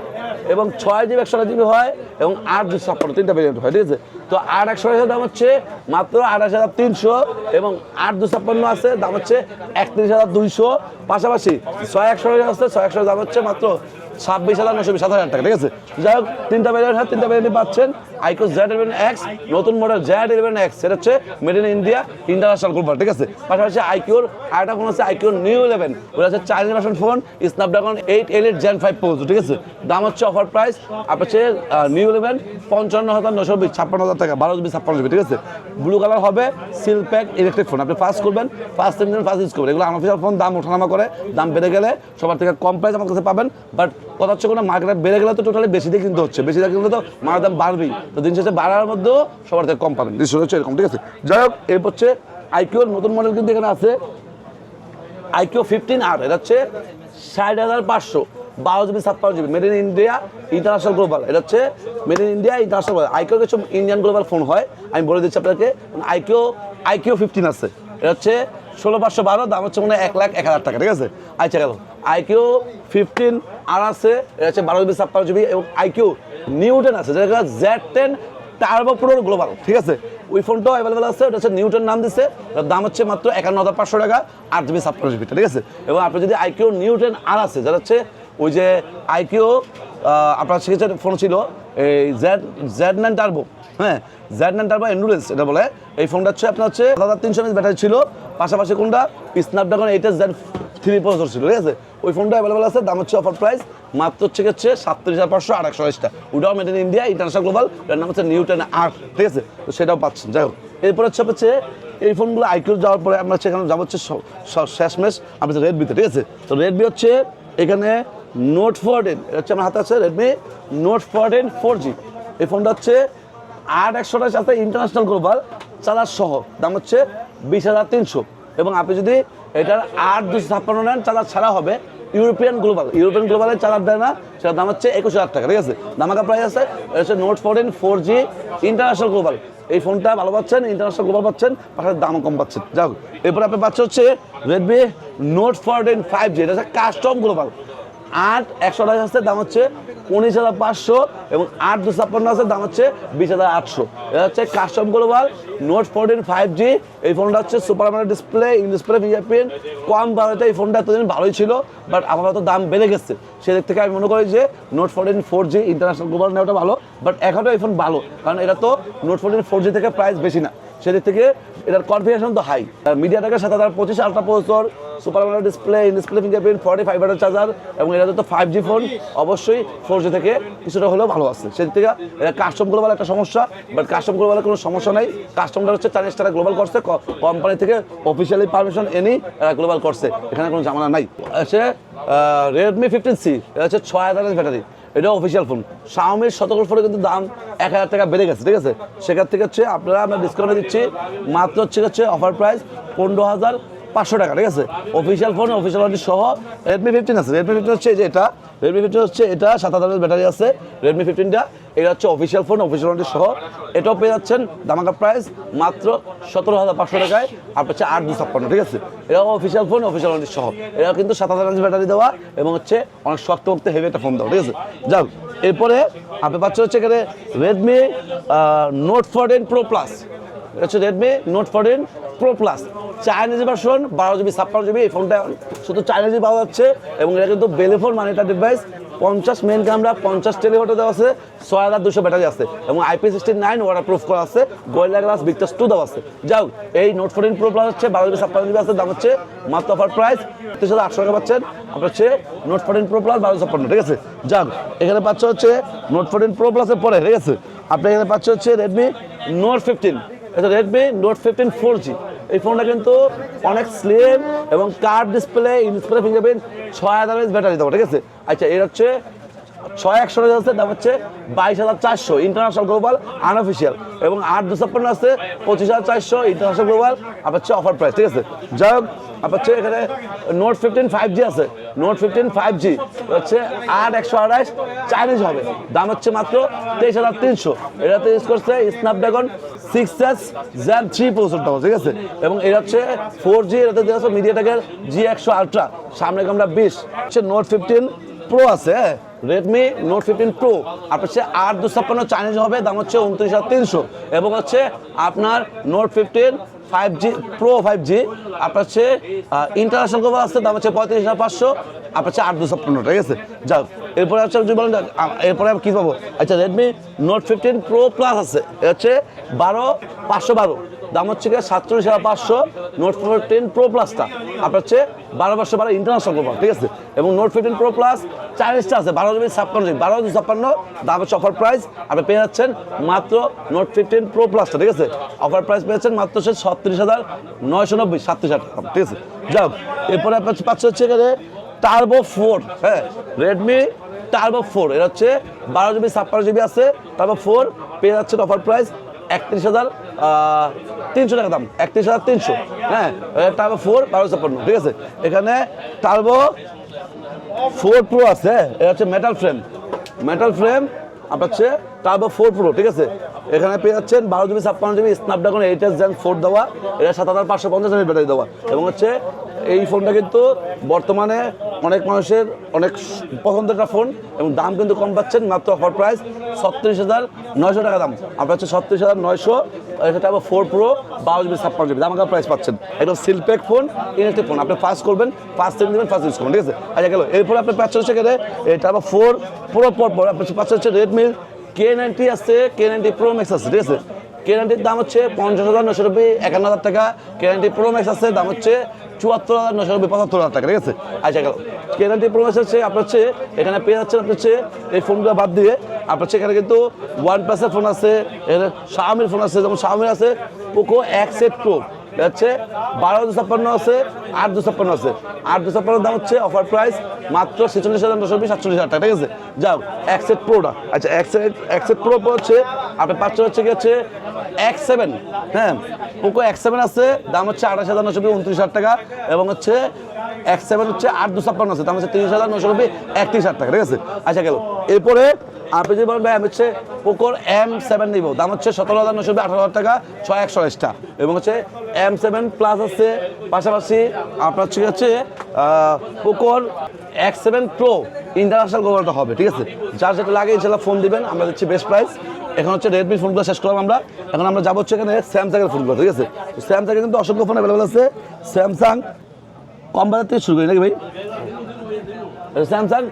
এবং 6GB 128GB হয় এবং 8/256 তিনটা ভেরিয়েন্ট হয়, ঠিক আছে। তো 8/128 দাম হচ্ছে মাত্র 28,300 এবং 8/256 আছে দাম হচ্ছে 31,200। পাশাপাশি 6/128 আছে, 6/128 দাম হচ্ছে মাত্র 26,920, 7,000 টাকা, ঠিক আছে। যাই হোক, তিনটা ভেরিয়েন্ট হয়, তিনটা ভেরিয়েন্ট পাচ্ছেন আইকিউ Z11 X, নতুন মডেল Z11 X, সেটা হচ্ছে made in India international global, ঠিক আছে। পাশাপাশি আইকিউর আরেকটা ফোন আছে আইকিউ নিউ 11, ওটা হচ্ছে Chinese version phone, Snapdragon 8 Elite Gen 5 Pro, ঠিক আছে। দাম হচ্ছে অফার প্রাইস আপনার হচ্ছে নিউ 11 55,920, 56,000 টাকা, 12GB 56GB, ঠিক আছে। ব্লু কালার হবে, সিল প্যাক ইলেকট্রিক ফোন, আপনি ফার্স্ট করবেন, ফার্স্ট ইউজ করবেন। এগুলো আনঅফিশিয়াল ফোন, দাম ওঠানামা করে, দাম বেড়ে গেলে সবার থেকে কম প্রাইস আমার কাছে পাবেন। বাট কথা হচ্ছে কোনো মার্কেটে বেড়ে গেলে তো টোটালি বেশি দিয়ে কিনতে হচ্ছে, বেশি দিয়ে কিনলে তো মার দাম বাড়বেই, তো দিন শেষে বাড়ার মধ্যেও সবার থেকে কম পাবেন, দৃশ্য হচ্ছে এরকম, ঠিক আছে। যাই হোক, এরপর হচ্ছে আইকিউর নতুন মডেল কিন্তু এখানে আছে আইকিউ 15R, এটা হচ্ছে 60,500, 12GB 56GB, made in India international global. এটা হচ্ছে made in India international global. IQOO কিছু ইন্ডিয়ান গ্লোবাল ফোন হয়, আমি বলে দিচ্ছি আপনাকে। আইকিউ 15 আছে, এটা হচ্ছে 16,512, দাম হচ্ছে মনে হয় 1,01,000 টাকা, ঠিক আছে। আচ্ছা, গেল আইকিউ 15R আছে, এটা হচ্ছে 12GB 56GB এবং আইকিউ নিউ 10 আছে, যেটা Z10 টার্বো প্রো গ্লোবাল, ঠিক আছে। ওই ফোনটাও অ্যাভেলেবেল আছে, ওটা হচ্ছে নিউটন নাম দিচ্ছে, এটার দাম হচ্ছে মাত্র 51,500 টাকা, 8GB 56GB, ঠিক আছে। এবং আপনি যদি আইকিউ নিউটন আর আছে, যেটা হচ্ছে ওই যে আইকিউ আপনার সেক্ষেত্রে ফোন ছিল এই Z9 টার্বো, হ্যাঁ, Z9 টার্বো এন্ডুরেন্স এটা বলে। এই ফোনটা হচ্ছে আপনার হচ্ছে 7,300 mAh ব্যাটারি ছিল, পাশাপাশি কোনটা স্ন্যাপড্রাগন 8s Gen 3 প্রসেসর ছিল, ঠিক আছে। ওই ফোনটা অ্যাভেলেবেল আছে, দাম হচ্ছে অফার প্রাইস মাত্র হচ্ছে 37,500, 828টা, ওটাও made in India international global, এর নাম হচ্ছে নিউটন আর, ঠিক আছে। তো সেটাও পাচ্ছেন। যাই হোক, এরপর হচ্ছে এই ফোনগুলো আইকিউ যাওয়ার পরে আমরা সেখানে যাবো হচ্ছে শেষমেশ আমাদের রেডমিতে, ঠিক আছে। তো রেডমি হচ্ছে এখানে নোট 14, এটা হচ্ছে আমার হাতে আছে রেডমি নোট 14 4G। এই ফোনটা হচ্ছে 8/128 আছে ইন্টারন্যাশনাল গ্লোবাল, চার্জার সহ, দাম হচ্ছে 20,300। এবং আপনি যদি এটার 8/256 নেন, চার্জার ছাড়া হবে ইউরোপিয়ান গ্লোবালের চার্জার দেয় না, সেটার দাম হচ্ছে 21,000 টাকা, ঠিক আছে। দামাকা প্রাইস আছে। এটা হচ্ছে নোট 14 4G ইন্টারন্যাশনাল গ্লোবাল। এই ফোনটা ভালো পাচ্ছেন, ইন্টারন্যাশনাল গ্লোবাল পাচ্ছেন, পাশাপাশি দামও কম পাচ্ছেন। যাই হোক, এরপরে আপনি পাচ্ছেন হচ্ছে রেডমি নোট 14 5G, এটা হচ্ছে কাস্টম গ্লোবাল, 8/128 আছে, দাম হচ্ছে 19,500 এবং 8/256 আছে, দাম হচ্ছে 20,800। এটা হচ্ছে কাস্টম গ্লোবাল নোট 14 5G। এই ফোনটা হচ্ছে super AMOLED display, in display fingerprint, কম বাজেটে এই ফোনটা এতদিন ভালোই ছিল, বাট আপাতত দাম বেড়ে গেছে। সেদিক থেকে আমি মনে করি যে নোট 14 4G ইন্টারন্যাশনাল গ্লোবাল নেওয়াটা ভালো, বাট এখনও এই ফোন ভালো, কারণ এটা তো নোট 14 4G থেকে প্রাইস বেশি না, সেদিক থেকে এটার কনফিগারেশন তো হাই। মিডিয়াটেকের 7025 ultra processor, super AMOLED display, in display fingerprint, 45 ওয়াটের চার্জার, এবং এটা তো 5G ফোন, অবশ্যই 4G থেকে কিছুটা হলেও ভালো আছে। সেদিক থেকে এটা কাস্টম গ্লোবাল একটা সমস্যা, বাট কাস্টম গ্লোবালের কোনো সমস্যা নাই। কাস্টমটা হচ্ছে চাইনিজ তারা গ্লোবাল করছে, কোম্পানি থেকে অফিসিয়ালি পারমিশন এনেই এরা গ্লোবাল করছে, এখানে কোনো ঝামেলা নাই। হচ্ছে রেডমি 15C, এটা হচ্ছে 6,000 ব্যাটারি, এটা অফিসিয়াল ফোন। শাওমির শতকর ফোনে কিন্তু দাম 1,000 টাকা বেড়ে গেছে, ঠিক আছে। সেখান থেকে হচ্ছে আমরা ডিসকাউন্টে দিচ্ছি মাত্র হচ্ছে অফার প্রাইস 15,500 টাকা, ঠিক আছে। অফিসিয়াল ফোন, অফিসিয়াল ওয়ারেন্টি সহ রেডমি 15 আছে। রেডমি 15 হচ্ছে যে এটা, রেডমি 15 হচ্ছে এটা 7,000 ব্যাটারি আছে রেডমি 15টা, এটা হচ্ছে অফিসিয়াল ফোন, অফিসিয়াল ওয়ারেন্টি সহ। এটাও পেয়ে যাচ্ছেন দামাকা প্রাইস মাত্র 17,500 টাকায়, আর হচ্ছে 8/256, ঠিক আছে। এটাও অফিসিয়াল ফোন, অফিসিয়াল ওয়ারেন্টি সহ। এটা কিন্তু 7,000 ব্যাটারি দেওয়া এবং হচ্ছে অনেক শক্ত হেভি একটা ফোন দেওয়া, ঠিক আছে। যাও, এরপরে আপনি পাচ্ছেন হচ্ছে এখানে রেডমি নোট 14 প্রো প্লাস। এটা হচ্ছে Redmi note 14 pro plus, Chinese version, 12GB 56GB। এই ফোনটা শুধু চাইনিজই পাওয়া যাচ্ছে এবং এটা কিন্তু বেলেফোন মানে এটা ডিভাইস, 50 মেন ক্যামেরা, 50 টেলিফটো দেওয়া আছে, 6200 ব্যাটারি আছে এবং IP69 ওয়াটারপ্রুফ করা আছে, গোরিলা গ্লাস ভিক্টাস 2 দেওয়া আছে। যাও এই নোট 14 প্রো প্লাস হচ্ছে 1256 আছে, দাম হচ্ছে মাত্র অফার প্রাইস 38,800 টাকা পাচ্ছেন। আপনার হচ্ছে নোট 14 প্রো প্লাস 1256, ঠিক আছে। যাও এখানে পাচ্ছে হচ্ছে নোট 14 প্রো প্লাসের পরে, ঠিক আছে, আপনি এখানে পাচ্ছে হচ্ছে রেডমি নোট 15, এটা রেডমি নোট 15 4G। এই ফোনটা কিন্তু অনেক স্লিম এবং curve display, in-display fingerprint, 6000 battery দেবো, ঠিক আছে। আচ্ছা এর হচ্ছে 6100 আছে, দাম হচ্ছে 22,400 ইন্টারন্যাশনাল গ্লোবাল আনঅফিসিয়াল এবং 8256 আছে 25,400 ইন্টারন্যাশনাল গ্লোবাল আপনার হচ্ছে অফার প্রাইস, ঠিক আছে। যাই হোক আপনার হচ্ছে এখানে নোট 15 5G আছে, নোট 15 5G হচ্ছে 8128 চাইনিজ হবে, দাম হচ্ছে মাত্র 23,300। এটাতে ইউজ করছে স্ন্যাপড্রাগন 6S Zen 3 প্রসেসরটা, ঠিক আছে। এবং এটা হচ্ছে 4G, এটাতে দেওয়া আছে মিডিয়াটেকের G100 আলট্রা, সামনে ক্যামেরা 20, হচ্ছে নোট 15 প্রো আছে, রেডমি নোট 15 প্রো আপনার হচ্ছে 8256 চাইনিজ হবে, দাম হচ্ছে 29,300। এবং হচ্ছে আপনার নোট 15 5G প্রো 5G আপনার হচ্ছে ইন্টারন্যাশনাল গ্লোবাল আছে, দাম হচ্ছে 35,500, আপনার হচ্ছে 8256, ঠিক আছে। যাও এরপরে হচ্ছে যদি বলেন এরপরে কি পাবো, আচ্ছা রেডমি নোট 15 প্রো প্লাস আছে, এটা হচ্ছে 12512, দাম হচ্ছে 47,500 নোট 14 প্রো প্লাসটা আপনার হচ্ছে 12512 ইন্টারন্যাশনাল গ্লোবাল, ঠিক আছে। এবং নোট 15 প্রো প্লাস চাইনিজটা আছে 12GB 1256, দাম হচ্ছে অফার প্রাইস আপনি পেয়ে যাচ্ছেন মাত্র নোট 15 প্রো প্লাসটা, ঠিক আছে। অফার প্রাইস পেয়েছেন মাত্র 36,990 37,000 টাকা, ঠিক আছে। যাও এরপরে আপনার পাচ্ছে হচ্ছে এখানে টার্বো 4, হ্যাঁ রেডমি টার্বো 4, এটা হচ্ছে 12GB 56GB আছে, টার্বো 4 পেয়ে যাচ্ছেন অফার প্রাইস 31,300 টাকা, দাম 31,300, হ্যাঁ টার্বো 4 1256, ঠিক আছে। এখানে টার্বো 4 প্রো আছে, এটা হচ্ছে মেটাল ফ্রেম আপনার হচ্ছে টার্বো 4 প্রো, ঠিক আছে। এখানে পেয়ে যাচ্ছেন 12GB 56GB Snapdragon 8S Gen 4 দেওয়া, এটা 7550 mAh ব্যাটারি দেওয়া এবং হচ্ছে এই ফোনটা কিন্তু বর্তমানে অনেক মানুষের অনেক পছন্দের একটা ফোন এবং দাম কিন্তু কম পাচ্ছেন, মাত্র অফার প্রাইস 36,900 টাকা, দাম আপনার হচ্ছে 36,900। এটা আবার 4 প্রো 12GB 56GB দাম প্রাইস পাচ্ছেন, একদম সিলপ্যাক ফোন, ইলেকট্রিক ফোন, আপনি ফার্স্ট করবেন, ফার্স্ট সেল নেবেন, ফার্স্ট ইউজ করবেন, ঠিক আছে। আচ্ছা গেল এরপরে আপনার পাচ্ছেন হচ্ছে এখানে এটা আবার 4 প্রো পর আপনার পাচ্ছেন হচ্ছে রেডমি K90 আছে, K90 Pro Max আছে, ঠিক আছে। K90 দাম হচ্ছে 50,990 51,000 টাকা, K90 Pro Max আছে, দাম হচ্ছে 74,990 75,000 টাকা, ঠিক আছে। আচ্ছা গেল K90 Pro Max হচ্ছে আপনার হচ্ছে এখানে পেয়ে যাচ্ছেন আপনার হচ্ছে এই ফোনগুলো বাদ দিয়ে আপনার হচ্ছে এখানে কিন্তু OnePlus-এর ফোন আছে, এখানে Xiaomi-র ফোন আছে, যেমন Xiaomi আছে Poco X8 Pro, হচ্ছে 12,256 আছে, 8,256 আছে, 8,256 দাম হচ্ছে অফার প্রাইস মাত্র 46,990 47,000 টাকা, ঠিক আছে। যাও X8 Proটা, আচ্ছা X8 Pro হচ্ছে আপনি পাচ্ছেন হচ্ছে কি হচ্ছে X7, হ্যাঁ Poco X7 আছে, দাম হচ্ছে 28,990 29,000 টাকা এবং হচ্ছে X7 হচ্ছে 8,256 আছে, দাম হচ্ছে 30,990 31,000 টাকা, ঠিক আছে। আচ্ছা গেল এরপরে আপনি যদি বলেন ভাই আমি হচ্ছে পোকোর M7 নিব, দাম হচ্ছে 17,990 18,000 টাকা 6128টা এবং হচ্ছে M7 প্লাস আছে, পাশাপাশি আপনার হচ্ছে পোকোর X7 প্রো ইন্টারন্যাশনাল গ্লোবালটা হবে, ঠিক আছে। যার যেটা লাগে ইনশাল্লাহ ফোন দিবেন, আমরা দিচ্ছি বেস্ট প্রাইস। এখন হচ্ছে রেডমি ফোনগুলো শেষ করলাম আমরা, এখন আমরা যাবো হচ্ছে এখানে স্যামসাংয়ের ফোনগুলো, ঠিক আছে। স্যামসাংয়ে কিন্তু অসংখ্য ফোন অ্যাভেলেবেল আছে, স্যামসাং কম বাজার থেকে শুরু করি নাকি ভাই, স্যামসাং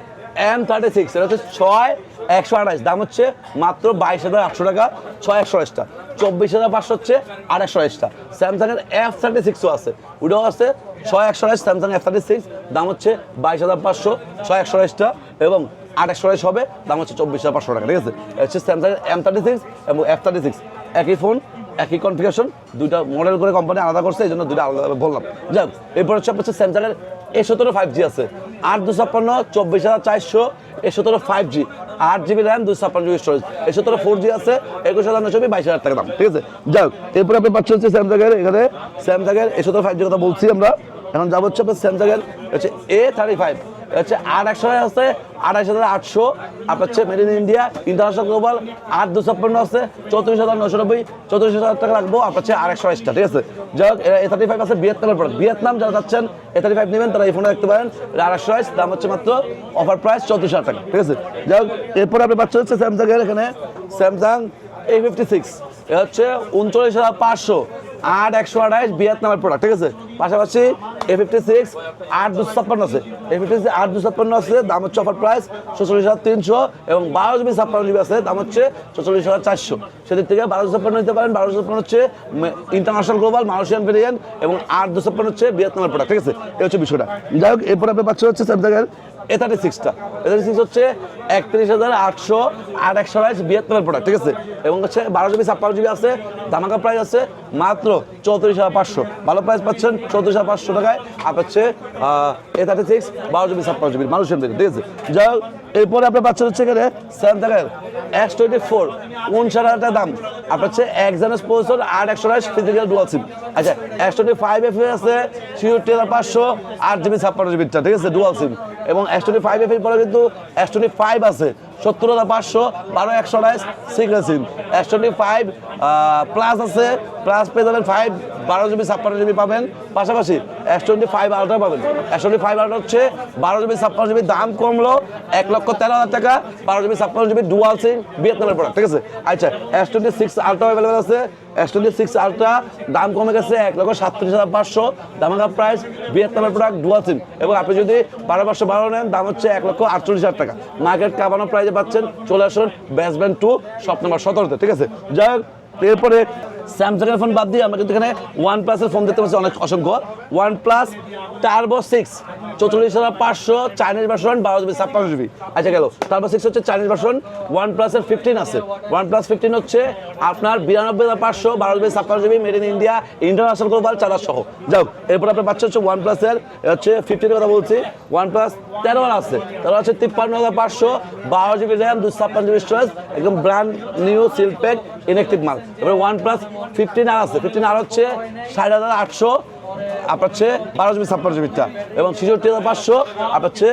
M36 এটা হচ্ছে 6128, দাম হচ্ছে মাত্র 22,800 টাকা, 6128টা 24,500 হচ্ছে 828টা। স্যামসাংয়ের F36ও আছে, ওটাও আছে 6128, স্যামসাং F36 দাম হচ্ছে 22,500 6128টা এবং 2828 হবে, দাম হচ্ছে 24,500 টাকা, ঠিক আছে। হচ্ছে স্যামসাংয়ের M36 এবং F36 একই ফোন, একই কনফিগারেশন, দুইটা মডেল করে কোম্পানি আলাদা করছে, এই জন্য দুইটা আলাদাভাবে বললাম। যাক এরপর হচ্ছে আপনার স্যামসাংয়ের A17 5G আছে, 8,256 24,400, A17 5G 8GB RAM 256GB storage, A17 4G আছে 21,990 22,000 টাকা দাম, ঠিক আছে। যাক এরপরে আপনি পাচ্ছেন হচ্ছে স্যামসাংয়ের এখানে স্যামসাংয়ের A17 5G কথা বলছি আমরা, এখন যাবো হচ্ছে আপনার স্যামসাংয়ের হচ্ছে A35 হচ্ছে 8,100 আছে 28,800, আপনার হচ্ছে made in India international global 8,256 আছে 34,990 34,000 টাকা রাখবো, আপনার হচ্ছে 8,120টা, ঠিক আছে। যাই হোক A35 আছে ভিয়েতনামের প্রোডাক্ট, ভিয়েতনাম যারা যাচ্ছেন A35 নেবেন তারা এই ফোনটা দেখতে পারেন, 8,120 দাম হচ্ছে মাত্র অফার প্রাইস 34,000 টাকা, ঠিক আছে। যাই হোক এরপরে আপনি পাচ্ছেন হচ্ছে স্যামসাংয়ের এখানে স্যামসাং A56 এটা হচ্ছে 39,500 8,128 ভিয়েতনামের প্রোডাক্ট, ঠিক আছে। পাশাপাশি A56 8 256 আছে, A56 8 256 আছে, দাম হচ্ছে অফার প্রাইস 46,300 এবং 12 GB 56 GB আছে, দাম হচ্ছে 44,400। সেদিক থেকে 12 নিতে পারেন। 12 হচ্ছে ইন্টারন্যাশনাল গ্লোবাল মালয়েশিয়ান ভেরিয়েন্ট এবং 8 256 হচ্ছে ভিয়েতনামের প্রোডাক্ট, ঠিক আছে? এই হচ্ছে বিষয়টা। যাই হোক, এরপরে আপনি পাচ্ছেন হচ্ছে স্যামসাংয়ের A36টা। A36 হচ্ছে 31,800 8/128 ভিয়েতনামের প্রোডাক্ট, ঠিক আছে? এবং হচ্ছে 12 GB 56 GB আছে, ধামাকা প্রাইস আছে মাত্র 34,500। ভালো প্রাইস পাচ্ছেন 34,500 টাকায়। আর হচ্ছে A36 12 GB 56 GB Malaysian variant, ঠিক আছে? যাই হোক, এরপরে আপনি পাচ্ছেন হচ্ছে এখানে স্যামসাংয়ের S24 59,000 টাকা দাম। আপনার হচ্ছে এক্সানোস প্রসেসর 8/128 ফিজিক্যাল ডুয়াল সিম। আচ্ছা, S25 FE আছে 66,500 8 GB 56 GB, ঠিক আছে? Dual SIM. এবং S25 FE পরে কিন্তু S25 আছে 70,500 12/128 সিঙ্গেল সিম। S25 প্লাস আছে, প্লাস পেয়ে যাবেন 12 GB 56 GB পাবেন। পাশাপাশি S25 আলট্রা পাবেন। S25 আলট্রা হচ্ছে 12 GB 56 GB, দাম কমলো 1,13,000 টাকা। 12 GB 56 GB ডুয়াল সিম ভিয়েতনামের প্রোডাক্ট, ঠিক আছে? আচ্ছা, S26 আলট্রা অ্যাভেলেবেল আছে। S26 আলট্রা দাম কমে গেছে 1,37,500, ধামাকা প্রাইস ভিয়েতনামের প্রোডাক্ট ডুয়াল সিম। এবং আপনি যদি 12/12 নেন, দাম হচ্ছে 1,48,000 টাকা। মার্কেট কাবানো প্রাইসে পাচ্ছেন। চলে আসুন বেসমেন্ট 2 শপ নাম্বার 17-তে, ঠিক আছে? যাই হোক, এরপরে স্যামসাংয়ের ফোন বাদ দিয়ে আমরা কিন্তু এখানে OnePlus-এর ফোন দেখতে পাচ্ছি অনেক অসংখ্য। OnePlus Turbo 6 44,500 Chinese version 12 GB 56 GB। আচ্ছা, গেল। Turbo 6 হচ্ছে চাইনিজ ভার্সন। OnePlus-এর 15 আছে। OnePlus 15 হচ্ছে আপনার 92,500 12 GB 56 GB made in India international global charger সহ। যাও, এরপর আপনার পাচ্ছে হচ্ছে OnePlus-এর হচ্ছে 15 কথা বলছি। OnePlus 13 আছে, 13 হচ্ছে 53,500 12 GB র্যাম 256 GB স্টোরেজ, একদম brand new seal pack inactive মাল। এবার OnePlus 15R আছে। 15R হচ্ছে 60,800 আপনার হচ্ছে 12 GB 56 GB এবং 66,500 আপনার হচ্ছে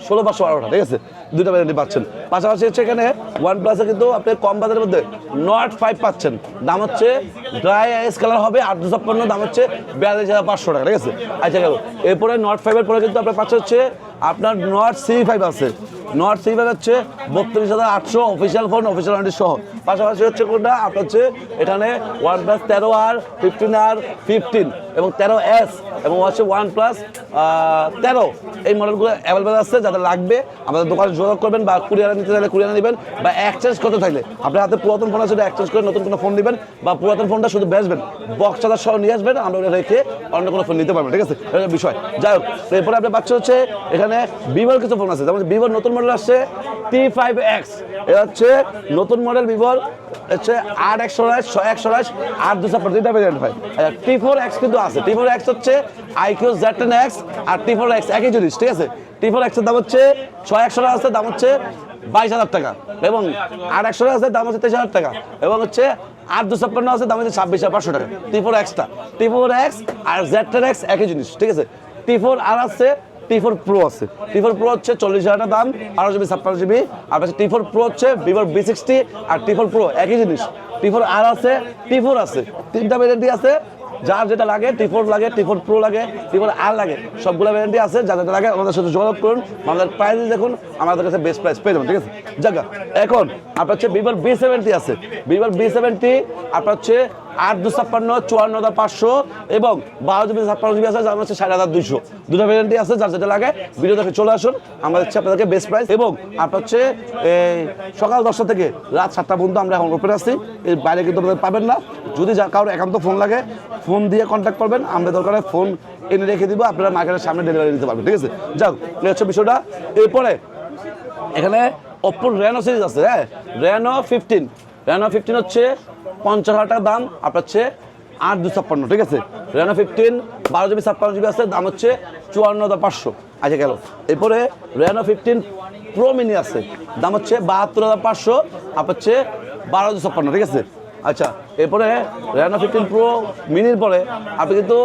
16,512, ঠিক আছে? দুটো ভ্যারিয়েন্টই পাচ্ছেন। পাশাপাশি হচ্ছে এখানে OnePlus-এ কিন্তু আপনি কম বাজারের মধ্যে Note 5 পাচ্ছেন, দাম হচ্ছে ড্রাই আইস কালার হবে 8 256, দাম হচ্ছে 42,500 টাকা, ঠিক আছে? আচ্ছা, গেল। এরপরে Note 5 এর পরে কিন্তু আপনার পাচ্ছে হচ্ছে আপনার Note C5 আছে। Note C5 হচ্ছে 32,800 অফিসিয়াল ফোন, অফিসিয়াল ওয়ারেন্টি সহ। পাশাপাশি হচ্ছে কোনটা আপনার হচ্ছে এখানে OnePlus 13R 15R 15 এবং 13S এবং হচ্ছে OnePlus 13 এই মডেলগুলো অ্যাভেলেবেল আছে। যাদের লাগবে আমাদের দোকানে যোগাযোগ করবেন, বা কুরিয়ারে নিতে চাইলে কুরিয়ারে নেবেন, বা এক্সচেঞ্জ করতে থাকলে আপনার হাতে পুরাতন ফোন আছে এক্সচেঞ্জ করে নতুন কোনো ফোন নেবেন, বা পুরাতন ফোনটা শুধু বেচবেন, বক্স চার্জার সহ নিয়ে আসবেন, আমরা ওটা রেখে অন্য কোনো ফোন নিতে পারবেন, ঠিক আছে? এটা বিষয়। যাই হোক, এরপরে আপনার পাচ্ছে হচ্ছে এখানে ভিভোর কিছু ফোন আছে। যেমন ভিভোর নতুন মডেল আসছে T5X, এটা হচ্ছে নতুন মডেল ভিভোর হচ্ছে 8/128 6/128 8 256 দুইটা ভেরিয়েন্ট হয়। T4X কিন্তু আছে। T4X হচ্ছে IQ Z10X আর T4X একই জিনিস, ঠিক আছে? T4X এর দাম হচ্ছে 6/128 আছে, দাম হচ্ছে 22,000 টাকা এবং 8/128 আছে, দাম হচ্ছে 23,000 টাকা এবং হচ্ছে 8 256 আছে, দাম হচ্ছে 26,500 টাকা। T4X-টা T4X আর Z10X একই জিনিস, ঠিক আছে? T4R আছে, T4 Pro আছে। T4 Pro হচ্ছে 40,000 টাকা দাম, 12 GB 56 GB। আর T4 Pro হচ্ছে Vivo V60 আর T4 Pro একই জিনিস। T4R আছে, T4 আছে, তিনটা ভ্যারিয়েন্টই আছে। যার যেটা লাগে, T4 লাগে, T4 Pro লাগে, T4R লাগে, সবগুলো ভ্যারিয়েন্টই আছে। যার যেটা লাগে আমাদের সাথে যোগাযোগ করুন। আমাদের প্রাইস দেখুন, আমাদের কাছে বেস্ট প্রাইস পেয়ে যাবেন, ঠিক আছে? জায়গা এখন আপনার হচ্ছে Vivo V70 আছে। Vivo V70 আপনার হচ্ছে 8 256 54,500 এবং 12 GB 56 GB আছে, যার হচ্ছে 60,200। দুটো ভ্যারিয়েন্টই আছে। যার যেটা লাগে ভিডিও দেখে চলে আসুন, আমরা হচ্ছে আপনাদেরকে বেস্ট প্রাইস। এবং আপনার হচ্ছে সকাল 10টা থেকে রাত 7টা পর্যন্ত আমরা এখন ওপেন আসছি। এর বাইরে কিন্তু আপনাদের পাবেন না। যদি কারোর একান্ত ফোন লাগে, ফোন দিয়ে কন্ট্যাক্ট করবেন, আমরা দরকারে ফোন এনে রেখে দিব, আপনারা মার্কেটের সামনে ডেলিভারি দিতে পারবেন, ঠিক আছে? যাক, এই হচ্ছে বিষয়টা। এরপরে এখানে Oppo Reno সিরিজ আছে। হ্যাঁ, Reno 15 হচ্ছে 50,000 টাকা দাম, আপনার হচ্ছে 8 256, ঠিক আছে? Reno 15 12 GB 56 GB আছে, দাম হচ্ছে 54,500। আচ্ছা, গেল। এরপরে Reno 15 Pro Mini আছে, দাম হচ্ছে 72,500, আপনার হচ্ছে 12 256, ঠিক আছে? আচ্ছা, এরপরে Reno 15 Pro মিনির পরে আপনি কিন্তু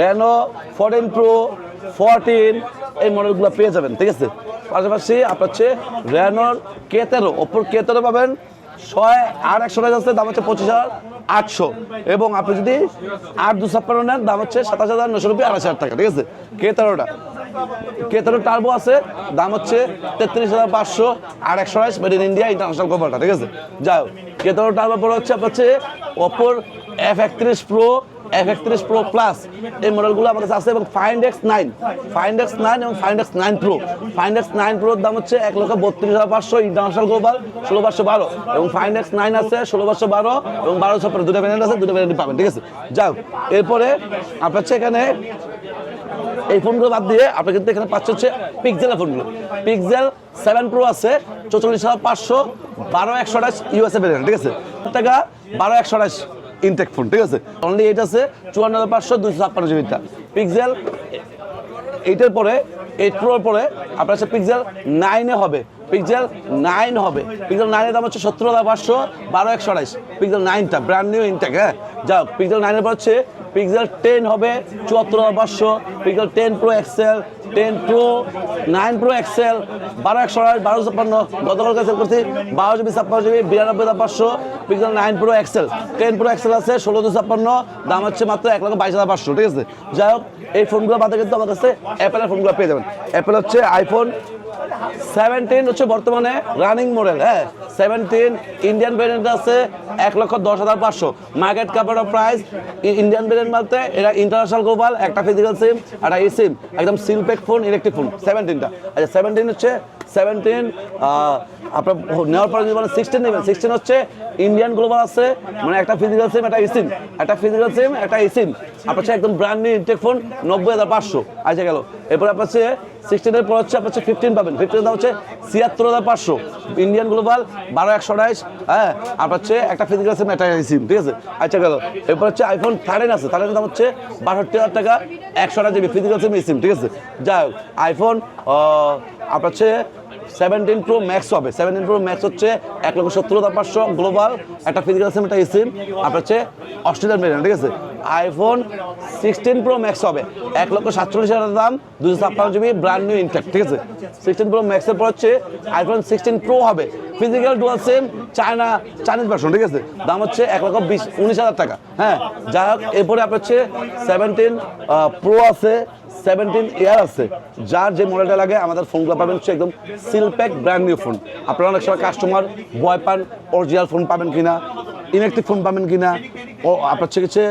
Reno 14 Pro 14 এই মডেলগুলো পেয়ে যাবেন, ঠিক আছে? পাশাপাশি আপনার হচ্ছে Reno K13 Oppo K13 পাবেন 8/128 আছে, দাম হচ্ছে 25,800 এবং আপনি যদি 8 256 নেন, দাম হচ্ছে 27,990 2,500 টাকা, ঠিক আছে? K13 টার্বো আছে, দাম হচ্ছে 33,500 8/128 মেড ইন ইন্ডিয়া ইন্টারন্যাশনাল গ্লোবালটা, ঠিক আছে? যাই হোক, K13 টার্বো পরে হচ্ছে আপনার হচ্ছে Oppo F31 Pro F31 Pro Plus এই মডেলগুলো আমার কাছে আছে এবং Find X9 এবং Find X9 Pro Proর দাম হচ্ছে 1,32,500 ইন্টারন্যাশনাল গ্লোবাল 16,512 এবং Find X9 আছে 16,512 এবং 12,512 দুটো ভ্যারিয়েন্ট আছে, দুটো ভ্যারিয়েন্ট পাবেন, ঠিক আছে। যাও এরপরে আপনার হচ্ছে এখানে এই ফোনগুলো বাদ দিয়ে আপনি কিন্তু এখানে পাচ্ছেন হচ্ছে পিক্সেলের ফোনগুলো। পিক্সেল 7 Pro আছে 44,500 12/128 ইউএসএ ভ্যারিয়েন্ট, ঠিক আছে। টাকা 12/128 ইনটেক ফোন, ঠিক আছে। অনলি এইট আছে 54,500 256 জিবিটা। পিক্সেল 8-এর পরে 8 Proর পরে আপনার হচ্ছে পিক্সেল 9 হবে, পিক্সেল 9 হবে। পিক্সেল 9-এর দাম হচ্ছে 70,500 12/128 পিক্সেল 9টা ব্র্যান্ড নিউ ইনটেক, হ্যাঁ। যাও পিক্সেল 9-এর পর হচ্ছে পিক্সেল 10 হবে 74,500, pixel 10 Pro XL 10 Pro 9 Pro XL 12/128 1256 গতকাল সেল করছি 12 GB 56 GB 92,500 pixel 9 Pro XL 10 Pro XL আছে 16,256 দাম হচ্ছে মাত্র 1,22,500, ঠিক আছে। যাই হোক এই ফোনগুলো বাদে কিন্তু আমার কাছে অ্যাপেলের ফোনগুলো পেয়ে যাবেন। অ্যাপেল হচ্ছে আইফোন 17 হচ্ছে বর্তমানে রানিং মডেল, হ্যাঁ। 17 ইন্ডিয়ান ভ্যারিয়েন্ট আছে 1,10,500 মার্কেট কাপড় প্রাইস। ইন্ডিয়ান ভ্যারিয়েন্ট বলতে এটা ইন্টারন্যাশনাল গ্লোবাল, একটা ফিজিক্যাল সিম একটা ই সিম, একদম সিলপ্যাক ফোন, ইলেকট্রিক ফোন 17টা। আচ্ছা 17 হচ্ছে 17 আপনার নেওয়ার পরে যদি বলেন 16 নেবেন, 16 হচ্ছে ইন্ডিয়ান গ্লোবাল আছে, মানে একটা ফিজিক্যাল সিম একটা ই সিম, একটা ফিজিক্যাল সিম একটা ই সিম, আপনার হচ্ছে একদম ব্র্যান্ড নিউ ইনটেক ফোন 90,500। আচ্ছা গেল এরপর আপনার হচ্ছে 16-এর পর হচ্ছে আপনার হচ্ছে 15 পাবেন। 15-এর দাম হচ্ছে 76,500 ইন্ডিয়ান গ্লোবাল 12/128, হ্যাঁ। আপনার হচ্ছে একটা ফিজিক্যাল সিম একটা সিম, ঠিক আছে। আচ্ছা গেল এরপর হচ্ছে আইফোন 13 আছে, 13-এর দাম হচ্ছে 62,000 টাকা 128 জিবি ফিজিক্যাল সিম সিম, ঠিক আছে। যাই হোক আইফোন আপনার হচ্ছে 17 Pro Max হবে। 17 Pro Max হচ্ছে 1,70,500 গ্লোবাল, একটা ফিজিক্যাল সিম একটা সিম, আপনার হচ্ছে অস্ট্রেলিয়ান ভ্যারিয়েন্ট, ঠিক আছে। আইফোন 16 Pro Max হবে 1,47,000 দাম 256 জিবি ব্র্যান্ড নিউ ইনটেক, ঠিক আছে। 16 Pro Max এর পর হচ্ছে আইফোন 16 Pro হবে physical dual SIM Chinese version, ঠিক আছে। দাম হচ্ছে 1,19,000 টাকা, হ্যাঁ। যাই হোক এরপরে আপনার হচ্ছে 17 Pro আছে 17 Air আছে, যার যে মডেলটা লাগে আমাদের ফোনগুলো পাবেন হচ্ছে একদম সিলপ্যাক ব্র্যান্ড নিউ ফোন। আপনারা অনেক সময় কাস্টমার ভয় পান অরিজিনাল ফোন পাবেন কিনা, ইলেকট্রিক ফোন পাবেন কিনা, ও আপনার হচ্ছে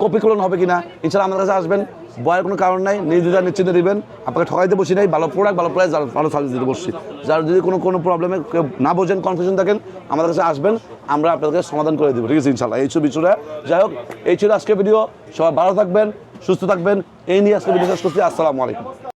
কপি ক্লোন হবে কিনা। ইনশাআল্লাহ আমাদের কাছে আসবেন, ভয়ের কোনো কারণ নাই, নির্দ্বিধায় নিশ্চিন্তে দিবেন। আপনাকে ঠকাইতে বসি নাই, ভালো প্রোডাক্ট ভালো প্রাইস ভালো সার্ভিস দিতে বসছি। যার যদি কোনো প্রবলেমে না বোঝেন কনফিউশন থাকেন আমাদের কাছে আসবেন, আমরা আপনাদেরকে সমাধান করে দেবো, ঠিক আছে ইনশাআল্লাহ। এই ছবি চূড়া। যাই হোক এই ছিল আজকে ভিডিও, সবাই ভালো থাকবেন সুস্থ থাকবেন, এই নিয়ে আজকে ভিডিও শেষ করছি। আসসালামু আলাইকুম।